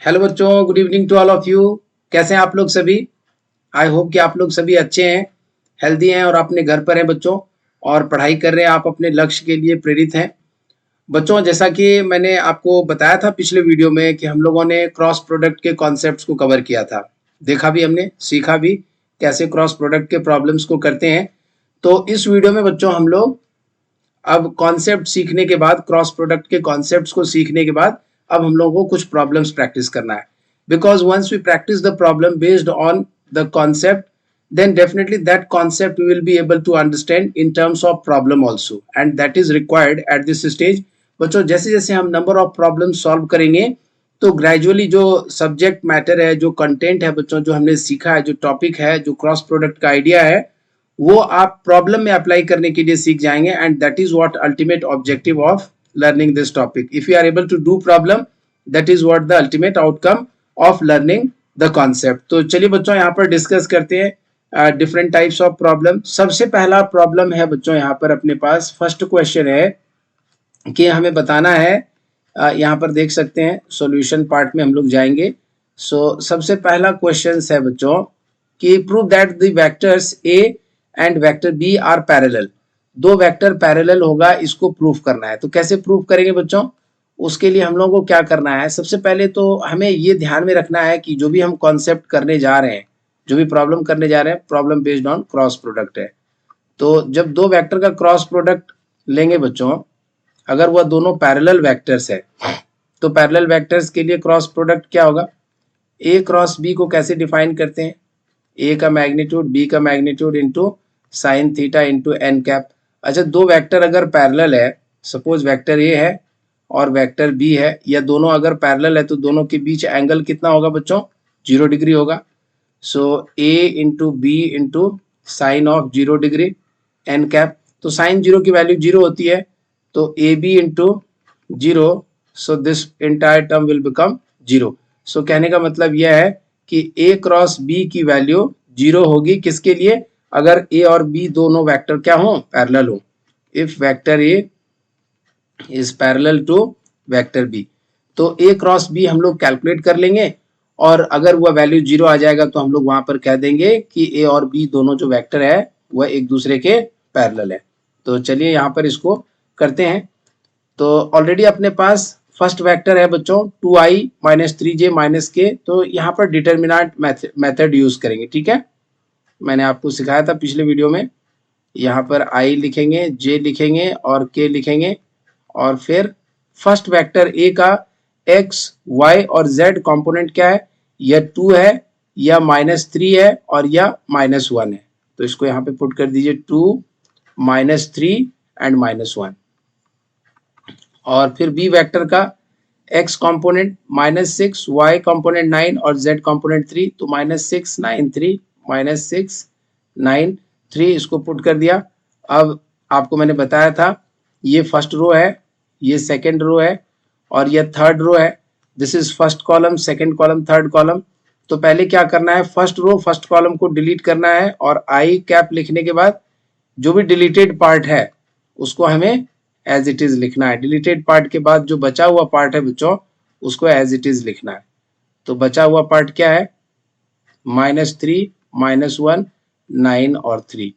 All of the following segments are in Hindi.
हेलो बच्चों, good evening to all of you. कैसे हैं आप लोग सभी? आई होप कि आप लोग सभी अच्छे हैं, हेल्दी हैं और अपने घर पर हैं बच्चों, और पढ़ाई कर रहे हैं। आप अपने लक्ष्य के लिए प्रेरित हैं बच्चों। जैसा कि मैंने आपको बताया था पिछले वीडियो में कि हम लोगों ने क्रॉस प्रोडक्ट के कॉन्सेप्ट्स को कवर किया था, देखा भी हमने, सीखा भी कैसे क्रॉस प्रोडक्ट के प्रॉब्लम्स को करते हैं। तो इस वीडियो में बच्चों हम लोग अब कॉन्सेप्ट सीखने के बाद, क्रॉस प्रोडक्ट के कॉन्सेप्ट्स को सीखने के बाद, अब हम लोगों को कुछ प्रॉब्लम्स प्रैक्टिस करना है। Because once we practice the problem based on the concept, then definitely that concept we will be able to understand in terms of problem also, and that is required at this stage। बच्चों जैसे जैसे हम नंबर ऑफ प्रॉब्लम सॉल्व करेंगे तो ग्रेजुअली जो सब्जेक्ट मैटर है, जो कंटेंट है बच्चों, जो हमने सीखा है, जो टॉपिक है, जो क्रॉस प्रोडक्ट का आइडिया है, वो आप प्रॉब्लम में अप्लाई करने के लिए सीख जाएंगे। And that is what ultimate objective of learning this topic. If you are able to do problem, that is what the ultimate outcome of learning the concept. तो चलिए बच्चों यहाँ पर डिस्कस करते हैं डिफरेंट टाइप्स ऑफ प्रॉब्लम। सबसे पहला प्रॉब्लम है बच्चों यहाँ पर अपने पास, फर्स्ट क्वेश्चन है कि हमें बताना है, यहाँ पर देख सकते हैं सॉल्यूशन पार्ट में हम लोग जाएंगे। सबसे पहला क्वेश्चन है बच्चों कि prove that the vectors A and vector B are parallel. दो वेक्टर पैरेलल होगा, इसको प्रूफ करना है। तो कैसे प्रूफ करेंगे बच्चों? उसके लिए हम लोगों को क्या करना है, सबसे पहले तो हमें ये ध्यान में रखना है कि जो भी हम कॉन्सेप्ट करने जा रहे हैं, जो भी प्रॉब्लम करने जा रहे हैं, problem based on cross product है। तो जब दो वेक्टर का क्रॉस प्रोडक्ट लेंगे बच्चों, अगर वह दोनों पैरेलल वेक्टर्स है, तो पैरेलल वेक्टर्स के लिए क्रॉस प्रोडक्ट क्या होगा? ए क्रॉस बी को कैसे डिफाइन करते हैं? ए का मैग्नीट्यूड बी का magnitude into sine theta into n cap. अच्छा, दो वेक्टर अगर पैरेलल है, सपोज वेक्टर ए है और वेक्टर बी है, या दोनों अगर पैरेलल है तो दोनों के बीच एंगल कितना होगा बच्चों? 0 डिग्री होगा। So A into B into sine of 0 degree n cap. तो साइन 0 की वैल्यू 0 होती है, तो A B into 0, so this entire term will become 0। So कहने का मतलब यह है कि ए क्रॉस बी की वैल्यू 0 होगी। किसके लिए? अगर ए और बी दोनों वेक्टर क्या हो? पैरेलल हो। If vector A is parallel to vector B, तो ए क्रॉस बी हम लोग कैलकुलेट कर लेंगे, और अगर वह वैल्यू 0 आ जाएगा तो हम लोग वहां पर कह देंगे कि ए और बी दोनों जो वेक्टर है वह एक दूसरे के पैरेलल है। तो चलिए यहाँ पर इसको करते हैं। तो ऑलरेडी अपने पास फर्स्ट वेक्टर है बच्चों 2i माइनस 3j माइनस के। तो यहाँ पर डिटर्मिनेंट मेथड यूज करेंगे, ठीक है? मैंने आपको सिखाया था पिछले वीडियो में। यहाँ पर i लिखेंगे, j लिखेंगे और k लिखेंगे, और फिर फर्स्ट वेक्टर a का x, y और z कंपोनेंट क्या है? या 2 है, या -3 है, और या -1 है। तो इसको यहाँ पे पुट कर दीजिए, 2 -3 एंड -1। और फिर बी वेक्टर का x कंपोनेंट -6, y कंपोनेंट 9 और z कंपोनेंट 3। तो -6 9 3 -6 9 3, इसको पुट कर दिया। अब आपको मैंने बताया था, ये फर्स्ट रो है, ये सेकंड रो है, और ये थर्ड रो है। This is first column, second column, third column. तो पहले क्या करना है, फर्स्ट रो फर्स्ट कॉलम को डिलीट करना है, और आई कैप लिखने के बाद जो भी डिलीटेड पार्ट है उसको हमें एज इट इज लिखना है। डिलीटेड पार्ट के बाद जो बचा हुआ पार्ट है बच्चों, उसको एज इट इज लिखना है। तो बचा हुआ पार्ट क्या है? -3 -1 9 और 3।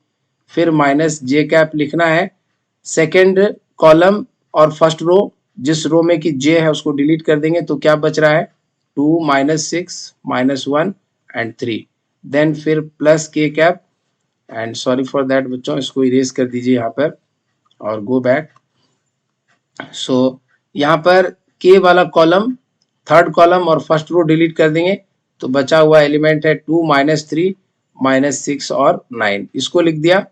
फिर -j कैप लिखना है। सेकेंड कॉलम और फर्स्ट रो, जिस रो में कि j है उसको डिलीट कर देंगे, तो क्या बच रहा है? 2 -6 -1 एंड 3। देन फिर plus k cap, and sorry for that बच्चों, इसको इरेज कर दीजिए यहाँ पर और गो बैक। सो यहाँ पर k वाला कॉलम, थर्ड कॉलम और फर्स्ट रो डिलीट कर देंगे, तो बचा हुआ एलिमेंट है 2 -3 -6 और 9। इसको लिख दिया।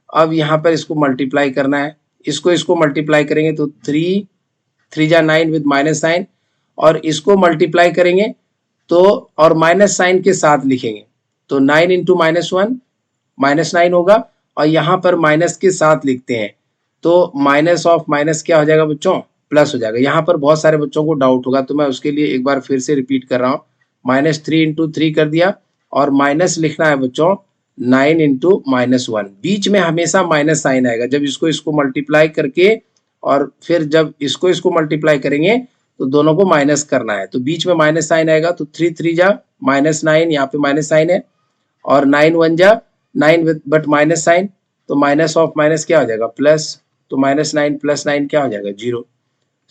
अब यहाँ पर इसको मल्टीप्लाई करना है, इसको मल्टीप्लाई करेंगे तो 3 3 जा 9 विद माइनस साइन, और इसको मल्टीप्लाई करेंगे तो, और माइनस साइन के साथ लिखेंगे, तो 9 इंटू -1 -9 होगा, और यहाँ पर माइनस के साथ लिखते हैं तो माइनस ऑफ माइनस क्या हो जाएगा बच्चों? प्लस हो जाएगा। यहाँ पर बहुत सारे बच्चों को डाउट होगा, तो मैं उसके लिए एक बार फिर से रिपीट कर रहा हूँ। -3 इंटू 3 कर दिया, और माइनस लिखना है बच्चों 9 इंटू -1। बीच में हमेशा माइनस साइन आएगा। जब इसको मल्टीप्लाई करके, और फिर जब इसको मल्टीप्लाई करेंगे तो दोनों को माइनस करना है, तो बीच में माइनस साइन आएगा, तो 3 3 जा -9, यहाँ पे माइनस साइन है, और 9 1 जा 9 विद बट माइनस साइन, तो माइनस ऑफ माइनस क्या हो जाएगा प्लस, तो -9 + 9 क्या हो जाएगा 0।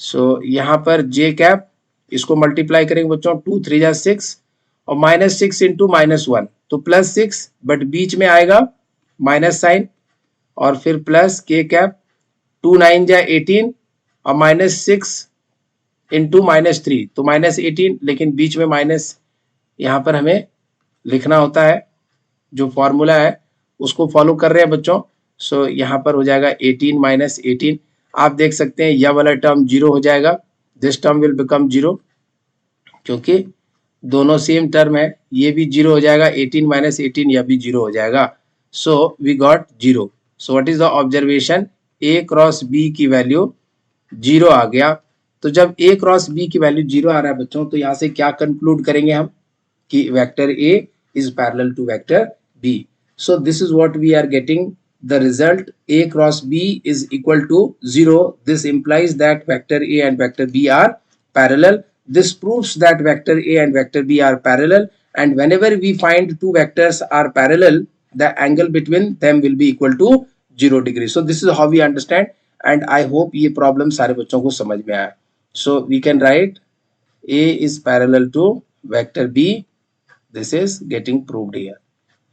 सो यहाँ पर जे कैप इसको मल्टीप्लाई करेंगे बच्चों, 2 3 जा 6 और -6 इंटू -1 तो +6, बट बीच में आएगा माइनस साइन और फिर प्लस के कैप 2 9 जा 18 और -6 इंटू -3 तो -18, लेकिन बीच में माइनस यहाँ पर हमें लिखना होता है, जो फॉर्मूला है उसको फॉलो कर रहे हैं बच्चों। सो यहाँ पर हो जाएगा 18 - 18, आप देख सकते हैं यह वाला टर्म 0 हो जाएगा, दिस टर्म विल बिकम 0, क्योंकि दोनों सेम टर्म है, ये भी 0 हो जाएगा, 18 - 18 यह भी 0 हो जाएगा। So we got 0। So what is the observation, a cross b की वैल्यू 0 आ गया। तो जब a क्रॉस b की वैल्यू 0 आ रहा है बच्चों, तो यहाँ से क्या कंक्लूड करेंगे हम कि vector a is parallel to vector b. So this is what we are getting the result, a cross b is equal to 0. This implies that vector a and vector b are parallel. This proves that vector a and vector b are parallel, and whenever we find two vectors are parallel, the angle between them will be equal to 0 degree. So this is how we understand, and I hope ये problem सारे बच्चों को समझ में आया. So we can write a is parallel to vector b. This is getting proved here.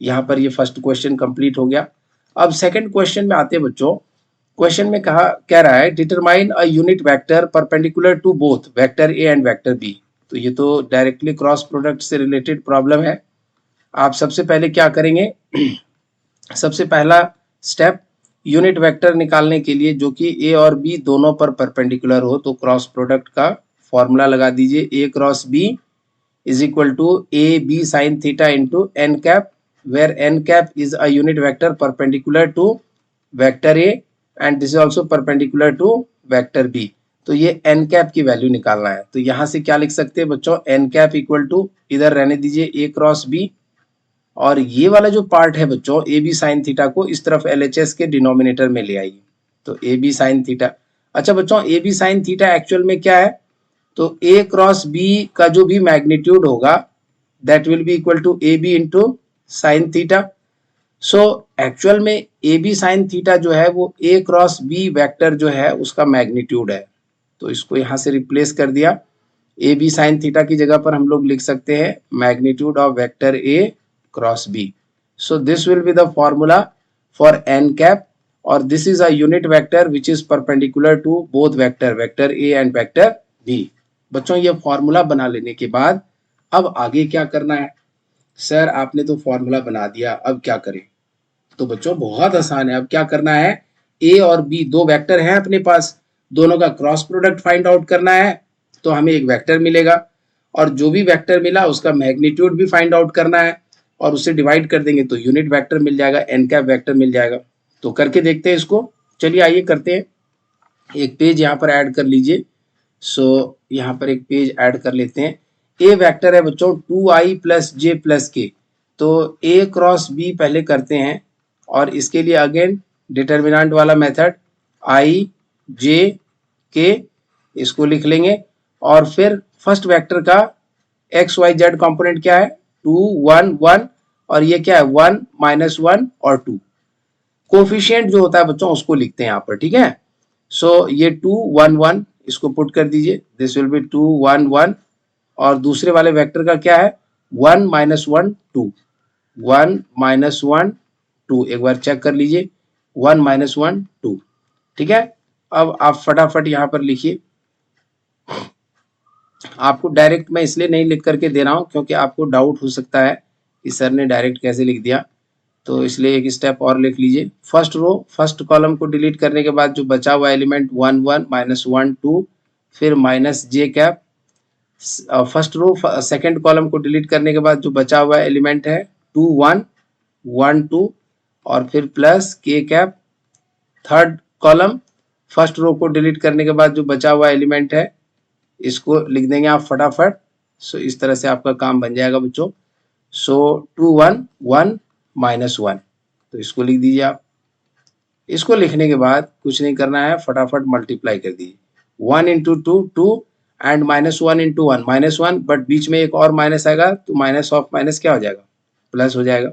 यहाँ पर ये फर्स्ट क्वेश्चन कंप्लीट हो गया। अब सेकंड क्वेश्चन में आते हैं बच्चों। क्वेश्चन में कह रहा है determine a unit vector perpendicular to both vector A and vector B. तो ये तो डायरेक्टली क्रॉस प्रोडक्ट से रिलेटेड प्रॉब्लम है। आप सबसे पहले क्या करेंगे, सबसे पहला स्टेप यूनिट वेक्टर निकालने के लिए जो कि ए और बी दोनों पर परपेंडिकुलर हो, तो क्रॉस प्रोडक्ट का फॉर्मूला लगा दीजिए, A cross B is equal to AB sin theta into n cap, where n cap is a unit vector perpendicular to vector A and this is also perpendicular to vector B. तो ये n cap की वैल्यू निकालना है। तो यहाँ से क्या लिख सकते हैं बच्चों, n cap इक्वल टू इधर रहने दीजिए a क्रॉस b, और ये वाला जो पार्ट है बच्चों ए बी साइन थीटा को इस तरफ LHS के डिनोमिनेटर में ले आइए, तो ए बी साइन थीटा। अच्छा बच्चों, A B sine theta actual में क्या है, तो a क्रॉस b का जो भी मैग्नीट्यूड होगा that will be equal to A B into sine theta. So actual में ए बी साइन थीटा जो है वो a क्रॉस b वेक्टर जो है उसका मैग्नीट्यूड है। तो इसको यहाँ से रिप्लेस कर दिया, ए बी साइन थीटा की जगह पर हम लोग लिख सकते हैं magnitude of vector a cross b। So this will be the formula for n cap, और this is a unit vector which is perpendicular to both vector a and vector b। बच्चों ये फॉर्मूला बना लेने के बाद अब आगे क्या करना है, सर आपने तो फॉर्मूला बना दिया अब क्या करें, तो बच्चों बहुत आसान है। अब क्या करना है, ए और बी दो वेक्टर हैं अपने पास, दोनों का क्रॉस प्रोडक्ट फाइंड आउट करना है, तो हमें एक वेक्टर मिलेगा और जो भी वेक्टर मिला उसका मैग्नीट्यूड भी फाइंड आउट करना है और उसे डिवाइड कर देंगे तो यूनिट वेक्टर मिल जाएगा, एन कैप वेक्टर मिल जाएगा। तो करके देखते हैं इसको, चलिए आइए करते हैं। एक पेज यहाँ पर ऐड कर लीजिए। सो यहाँ पर एक पेज ऐड कर लेते हैं। ए वेक्टर है बच्चों 2i + j + k, तो a क्रॉस b पहले करते हैं और इसके लिए अगेन डिटर्मिनेंट वाला मेथड i j k इसको लिख लेंगे, और फिर फर्स्ट वेक्टर का x y z कंपोनेंट क्या है 2 1 1, और ये क्या है 1 -1 और 2। कोफिशिएंट जो होता है बच्चों उसको लिखते हैं यहाँ पर, ठीक है। सो ये 2 1 1 इसको पुट कर दीजिए, दिस विल बी 2 1 1, और दूसरे वाले वेक्टर का क्या है 1 -1 2, 1 -1 2, एक बार चेक कर लीजिए 1 -1 2, ठीक है। अब आप फटाफट यहाँ पर लिखिए, आपको डायरेक्ट मैं इसलिए नहीं लिख करके दे रहा हूँ क्योंकि आपको डाउट हो सकता है कि सर ने डायरेक्ट कैसे लिख दिया, तो इसलिए एक स्टेप और लिख लीजिए। फर्स्ट रो फर्स्ट कॉलम को डिलीट करने के बाद जो बचा हुआ एलिमेंट 1 1 -1 2, फिर minus J cap. First row second column को डिलीट करने के बाद जो बचा हुआ एलिमेंट है 2 1 1 2, और फिर plus k cap. Third column first row को डिलीट करने के बाद जो बचा हुआ एलिमेंट है इसको लिख देंगे आप फटाफट। सो इस तरह से आपका काम बन जाएगा बच्चों। सो 2 1 1 -1, तो इसको लिख दीजिए आप। इसको लिखने के बाद कुछ नहीं करना है, फटाफट मल्टीप्लाई कर दीजिए 1 × 2 2 एंड -1 इंटू 1 -1, बट बीच में एक और माइनस आएगा तो माइनस ऑफ माइनस क्या हो जाएगा, प्लस हो जाएगा.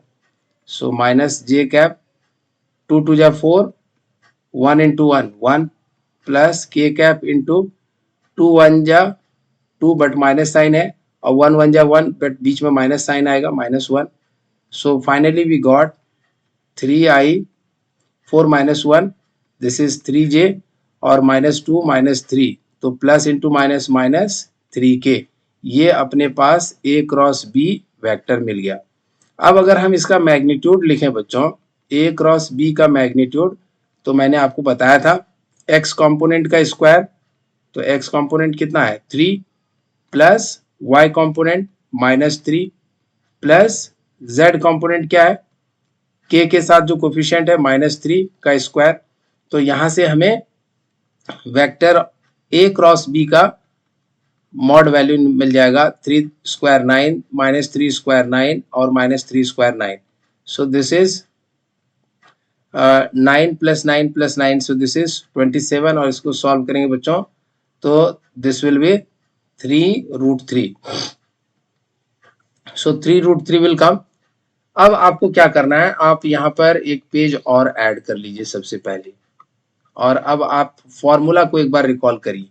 सो माइनस जे कैप 2 2 जा 4, 1 into 1 1 plus k cap into 2 1 जा 2 बट माइनस साइन है और 1 1 जा 1 बट बीच में माइनस साइन आएगा -1. So finally we got 3i 4 -1, this is 3j और -2 -3, तो plus into minus minus 3k. ये अपने पास a क्रॉस b वेक्टर मिल गया. अब अगर हम इसका मैग्नीट्यूड लिखें बच्चों, a क्रॉस b का मैग्नीट्यूड, तो मैंने आपको बताया था x कंपोनेंट का स्क्वायर, तो x कंपोनेंट कितना है 3 plus y component -3 plus z component क्या है k के साथ जो कोफिशिएंट है -3 का स्क्वायर. तो यहां से हमें वेक्टर a क्रॉस b का मॉड वैल्यू मिल जाएगा 3 स्क्वायर 9 -3 स्क्वायर 9 और -3 square 9. So this is 9 plus 9 plus 9, so this is 27 और इसको सॉल्व करेंगे बच्चों तो this will B 3√3. So 3√3 will come. अब आपको क्या करना है, आप यहाँ पर एक पेज और ऐड कर लीजिए सबसे पहले, और अब आप फॉर्मूला को एक बार रिकॉल करिए.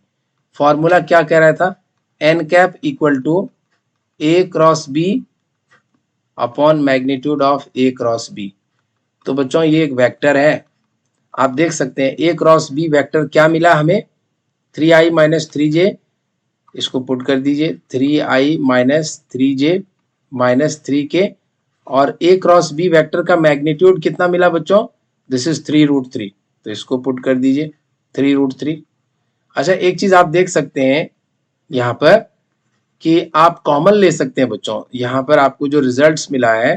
फॉर्मूला क्या कह रहा था, n cap equal to a cross b upon magnitude of a cross b. तो बच्चों ये एक वेक्टर है, आप देख सकते हैं a क्रॉस b वेक्टर क्या मिला हमें 3i माइनस 3j, इसको पुट कर दीजिए 3i minus 3j minus 3k, और a क्रॉस b वेक्टर का मैग्नीट्यूड कितना मिला बच्चों, दिस इज 3√3, तो इसको पुट कर दीजिए 3√3. अच्छा एक चीज आप देख सकते हैं यहाँ पर कि आप कॉमन ले सकते हैं बच्चों, यहाँ पर आपको जो रिजल्ट्स मिला है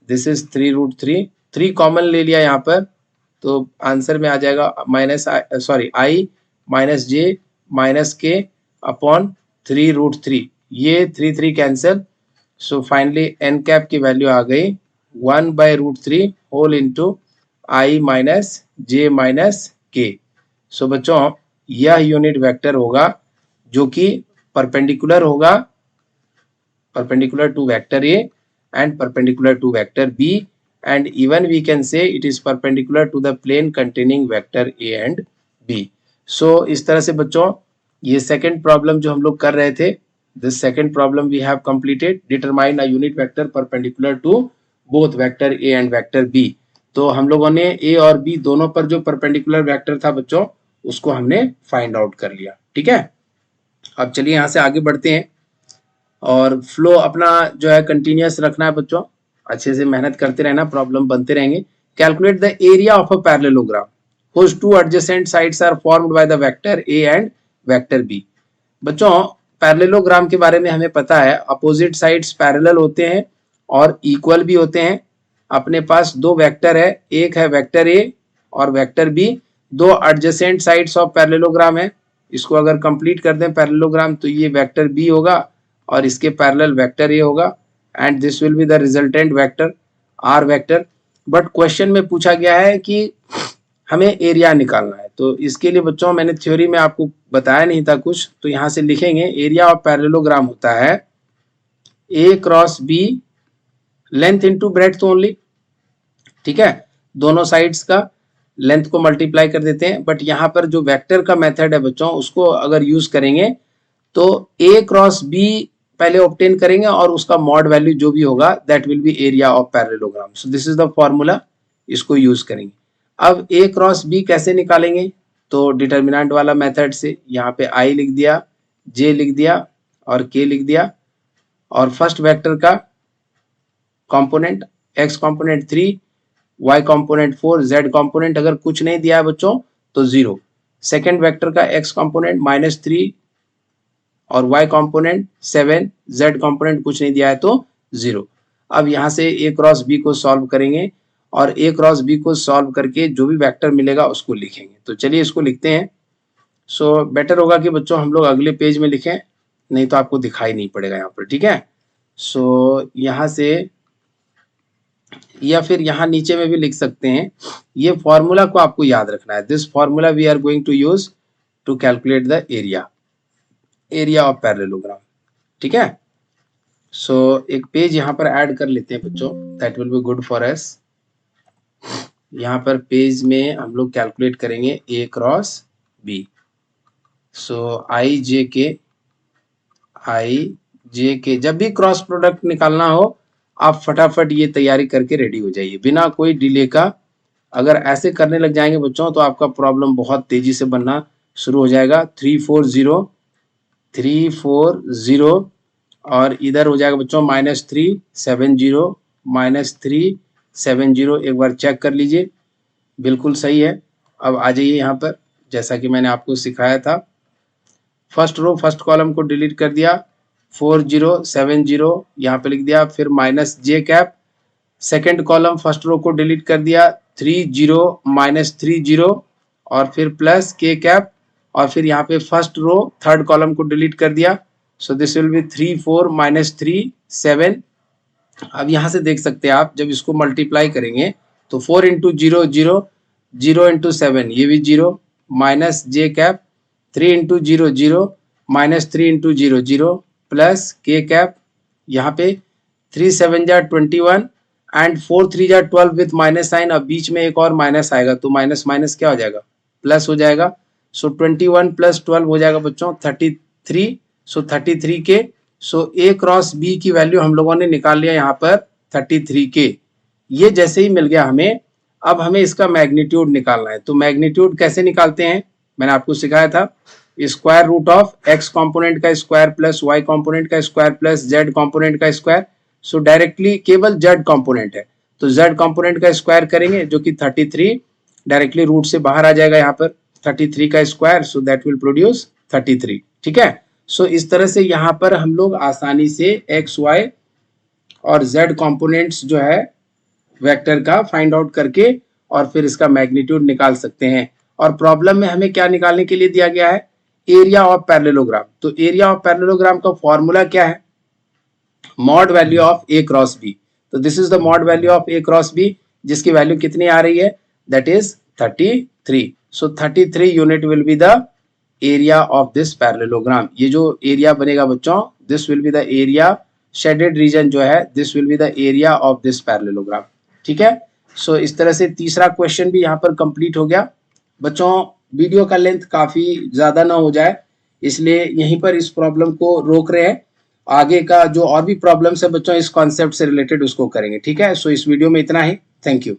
दिस इज 3√3, 3 कॉमन ले लिया यहाँ पर, तो आंसर में आ जाएगा i minus j minus k upon 3√3, ये 3 cancel. So finally n cap की वैल्यू आ गई 1/√3 whole into i minus j minus k. So बच्चों यह यूनिट वेक्टर होगा जो कि परपेंडिकुलर होगा, perpendicular to vector A and perpendicular to vector B, and even we can say it is perpendicular to the plane containing vector A and B. So इस तरह से बच्चों ये सेकंड प्रॉब्लम जो हम लोग कर रहे थे, this second problem we have completed, determine a unit vector perpendicular to both vector A and vector B. तो हम लोगों ने A और B दोनों पर जो परपेंडिकुलर वेक्टर था बच्चों उसको हमने फाइंड आउट कर लिया. ठीक है, अब चलिए यहाँ से आगे बढ़ते हैं, और फ्लो अपना जो है कंटिन्यूअस रखना है बच्चों, अच्छे से मेहनत करते रहना, प्रॉब्लम बनते रहेंगे. Calculate the area of a parallelogram whose two adjacent sides are formed by the vector A and vector B. बच्चों पैरेललोग्राम के बारे में हमें पता है, अपोजिट साइड्स पैरेलल होते हैं और इक्वल भी होते हैं. अपने पास दो वेक्टर है, एक है वेक्टर A और वेक्टर B, दो एडजेसेंट साइड्स ऑफ पैरेललोग्राम है. इसको अगर कंप्लीट कर दें पैरेललोग्राम तो ये वेक्टर B होगा और इसके पैरेलल वेक्टर A होगा, and this will be the resultant vector R vector. But question में पूछा गया है कि हमें एरिया निकालना है, तो इसके लिए बच्चों मैंने थ्योरी में आपको बताया नहीं था कुछ, तो यहाँ से लिखेंगे एरिया ऑफ पैरेललोग्राम होता है A cross B length into breadth only. ठीक है, दोनों साइड्स का लेंथ को मल्टीप्लाई कर देते हैं, बट यहाँ पर जो वेक्टर का मेथड है बच्चों उसको अगर यूज करेंगे तो A क्रॉस B पहले ऑब्टेन करेंगे और उसका मॉड वैल्यू जो भी होगा that will B area of parallelogram. So this is the formula, इसको यूज करेंगे. अब A क्रॉस B कैसे निकालेंगे, तो डिटर्मिनेंट वाला मेथड से, यहाँ पे I लिख दिया, J लिख दिया और K लिख दिया, और फर्स्ट वेक्टर का component x component 3, y component 4, z component अगर कुछ नहीं दिया है बच्चों तो 0. सेकेंड वेक्टर का x कंपोनेंट -3 और y कंपोनेंट 7, z कंपोनेंट कुछ नहीं दिया है तो 0. अब यहाँ से A क्रॉस B को सॉल्व करेंगे और A क्रॉस B को सॉल्व करके जो भी वेक्टर मिलेगा उसको लिखेंगे. तो चलिए इसको लिखते हैं. सो बेटर होगा कि बच्चों हम लोग अगले पेज में लिखें, नहीं तो आपको दिखाई नहीं पड़ेगा यहाँ पर. ठीक है, सो यहाँ से या फिर यहाँ नीचे में भी लिख सकते हैं. ये फॉर्मूला को आपको याद रखना है. This formula we are going to use to calculate the area. Area of parallelogram. ठीक है, सो एक पेज यहाँ पर ऐड कर लेते हैं बच्चों, that will be good for us. यहाँ पर पेज में हम लोग कैलकुलेट करेंगे ए क्रॉस बी। सो आई जे के जब भी क्रॉस प्रोडक्ट निकालना हो आप फटाफट ये तैयारी करके रेडी हो जाइए बिना कोई डिले का। अगर ऐसे करने लग जाएंगे बच्चों तो आपका प्रॉब्लम बहुत तेजी से बनना शुरू हो जाएगा। 340 और इधर हो जाएगा बच्चों -370 -370। एक बार चेक कर लीजिए, बिल्कुल सही है। अब आ जाइए यहाँ पर, जैसा कि मैंने आपको सिखाया था, फर्स्ट रो फर्स्ट कॉलम को डिलीट कर दिया, 4070 यहाँ पे लिख दिया, फिर -j cap. Second column first row को डिलीट कर दिया, 30 -30 और फिर प्लस k कैप, और फिर यहाँ पे फर्स्ट रो थर्ड कॉलम को डिलीट कर दिया। सो दिस विल बी 34 -3 7। अब यहाँ से देख सकते हैं आप, जब इसको मल्टीप्लाई करेंगे तो 4 इंटू 0 0, 0 इंटू 7 ये भी 0, -j cap, 3 into 0 0, -3 into 0 0 plus k cap. यहाँ पे 3 7 जा 21 एंड 4 3 जा 12 विथ माइनस साइन। अब बीच में एक और माइनस आएगा तो माइनस माइनस क्या हो जाएगा, प्लस हो जाएगा। सो 21 प्लस 12 हो जाएगा बच्चों 33। सो 33 के। सो ए क्रॉस बी की वैल्यू हम लोगों ने निकाल लिया यहाँ पर 33 के। ये जैसे ही मिल गया हमें, अब हमें इसका मैग्नीट्यूड निकालना है। तो मैग्नीट्यूड कैसे निकालते हैं मैंने आपको सिखाया था, square root of x component का स्क्वायर प्लस वाई कॉम्पोनेंट का स्क्वायर प्लस जेड कॉम्पोनेंट का स्क्वायर। सो डायरेक्टली केवल जेड कॉम्पोनेंट है तो जेड कॉम्पोनेंट का स्क्वायर करेंगे जो कि 33, डायरेक्टली रूट से बाहर आ जाएगा यहाँ पर 33 का square. So that will produce 33। ठीक है, सो इस तरह से यहाँ पर हम लोग आसानी से एक्स वाई और जेड कॉम्पोनेंट्स जो है वेक्टर का फाइंड आउट करके और फिर इसका मैग्नीट्यूड निकाल सकते हैं। और प्रॉब्लम में हमें क्या निकालने के लिए दिया गया है, एरिया ऑफ पैरेललोग्राम। तो एरिया ऑफ पैरेललोग्राम का फॉर्मूला क्या है, mod value of A cross B. तो this is the mod value of A cross B, जिसकी वैल्यू कितनी आ रही है, that is 33। So 33 unit will be the area of this parallelogram. ये जो एरिया बनेगा बच्चों, this will be the area, shaded region जो है, this will be the area of this parallelogram. ठीक है, सो इस तरह से तीसरा क्वेश्चन भी यहाँ पर कंप्लीट हो गया। बच्चों वीडियो का लेंथ काफी ज्यादा ना हो जाए इसलिए यहीं पर इस प्रॉब्लम को रोक रहे हैं। आगे का जो और भी प्रॉब्लम्स है बच्चों इस कॉन्सेप्ट से रिलेटेड उसको करेंगे। ठीक है, सो इस वीडियो में इतना ही। Thank you.